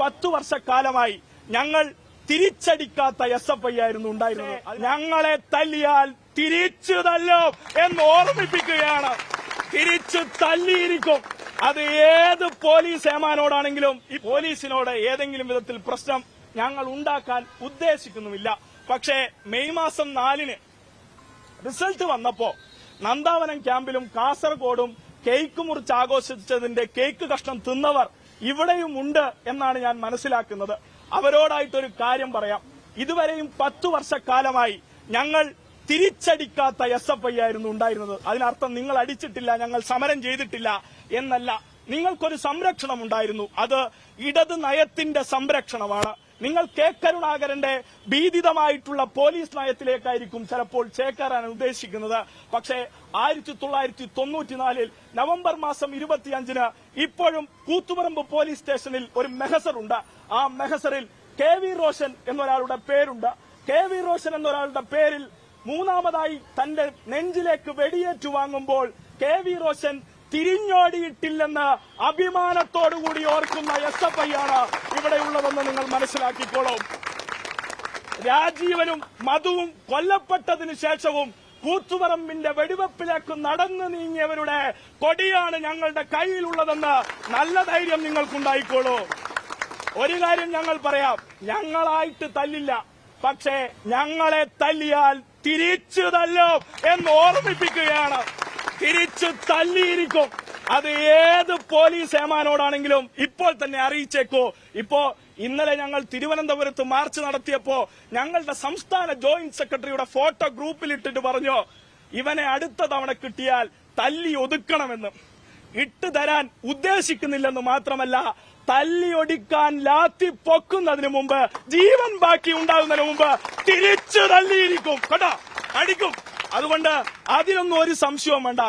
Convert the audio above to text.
10 വർഷക്കാലമായി ഞങ്ങൾ തിരിച്ചടിക്കാത്ത SFI ആയിരുന്നു ഉണ്ടായിരുന്നത്. ഞങ്ങളെ തല്ലിയാൽ തിരിച്ചു തല്ലും എന്ന് ഓർമ്മിപ്പിക്കുകയാണ്. തിരിച്ചു തല്ലിയിരിക്കും. അത് ഏത് പോലീസ് ഏമാനോടാണെങ്കിലും ഈ പോലീസിനോട് ഏതെങ്കിലും വിധത്തിൽ പ്രശ്നം ഞങ്ങൾ ഉണ്ടാക്കാൻ ഉദ്ദേശിക്കുന്നുമില്ല. പക്ഷേ മെയ് മാസം 4-ന് റിസൾട്ട് വന്നപ്പോ നന്ദാവനം ക്യാമ്പിലും കാസർഗോഡും കേക്ക് മുറിച്ച് ആഘോഷിച്ചതിന്റെ കേക്ക് കഷ്ണം തിന്നവർ ഇവിടെയും ഉണ്ട് എന്നാണ് ഞാൻ മനസ്സിലാക്കുന്നത്. അവരോടായിട്ടൊരു കാര്യം പറയാം. ഇതുവരെയും 10 വർഷക്കാലമായി ഞങ്ങൾ തിരിച്ചടിക്കാത്ത SFI ആയിരുന്നു ഉണ്ടായിരുന്നത്. അതിനർത്ഥം നിങ്ങൾ അടിച്ചിട്ടില്ല, ഞങ്ങൾ സമരം ചെയ്തിട്ടില്ല എന്നല്ല. നിങ്ങൾക്കൊരു സംരക്ഷണം ഉണ്ടായിരുന്നു. അത് ഇടത് നയത്തിന്റെ സംരക്ഷണമാണ്. നിങ്ങൾ കെ കരുണാകരന്റെ ഭീതിതമായിട്ടുള്ള പോലീസ് നയത്തിലേക്കായിരിക്കും ചിലപ്പോൾ ചേക്കേറാൻ ഉദ്ദേശിക്കുന്നത്. പക്ഷേ 1994 നവംബർ മാസം 25-ന് ഇപ്പോഴും കൂത്തുപറമ്പ് പോലീസ് സ്റ്റേഷനിൽ ഒരു മെഹസറുണ്ട്. ആ മെഹസറിൽ KV റോഷൻ എന്നൊരാളുടെ പേരുണ്ട്. KV റോഷൻ എന്നൊരാളുടെ പേരിൽ മൂന്നാമതായി തന്റെ നെഞ്ചിലേക്ക് വെടിയേറ്റു വാങ്ങുമ്പോൾ KV റോഷൻ തിരിഞ്ഞോടിയിട്ടില്ലെന്ന് അഭിമാനത്തോടുകൂടി ഓർക്കുന്ന SFI ആണ് ഇവിടെയുള്ളതെന്ന് നിങ്ങൾ മനസ്സിലാക്കിക്കോളും. രാജീവനും മധുവും കൊല്ലപ്പെട്ടതിനു ശേഷവും കൂത്തുപറമ്പിന്റെ വെടിവെപ്പിലേക്ക് നടന്നു നീങ്ങിയവരുടെ കൊടിയാണ് ഞങ്ങളുടെ കയ്യിലുള്ളതെന്ന് നല്ല ധൈര്യം നിങ്ങൾക്കുണ്ടായിക്കോളൂ. ഒരു കാര്യം ഞങ്ങൾ പറയാം, ഞങ്ങളായിട്ട് തല്ലില്ല. പക്ഷേ ഞങ്ങളെ തല്ലിയാൽ തിരിച്ചു തല്ലും എന്ന് ഓർമ്മിപ്പിക്കുകയാണ്. തിരിച്ചു തല്ലിയിരിക്കും. അത് ഏത് പോലീസ് ഏമാനോടാണെങ്കിലും ഇപ്പോൾ തന്നെ അറിയിച്ചേക്കോ. ഇന്നലെ ഞങ്ങൾ തിരുവനന്തപുരത്ത് മാർച്ച് നടത്തിയപ്പോ ഞങ്ങളുടെ സംസ്ഥാന ജോയിന്റ് സെക്രട്ടറിയുടെ ഫോട്ടോ ഗ്രൂപ്പിലിട്ടിട്ട് പറഞ്ഞു, ഇവനെ അടുത്ത തവണ കിട്ടിയാൽ തല്ലി ഒതുക്കണമെന്ന്. ഇട്ട് തരാൻ ഉദ്ദേശിക്കുന്നില്ലെന്ന് മാത്രമല്ല, തല്ലിയൊടിക്കാൻ ലാത്തി പൊക്കുന്നതിന് മുമ്പ്, ജീവൻ ബാക്കി ഉണ്ടാകുന്നതിന് മുമ്പ് തിരിച്ചു തല്ലിയിരിക്കും കേട്ടോ, അടിക്കും. അതുകൊണ്ട് അതിനൊന്നും ഒരു സംശയവും വേണ്ട.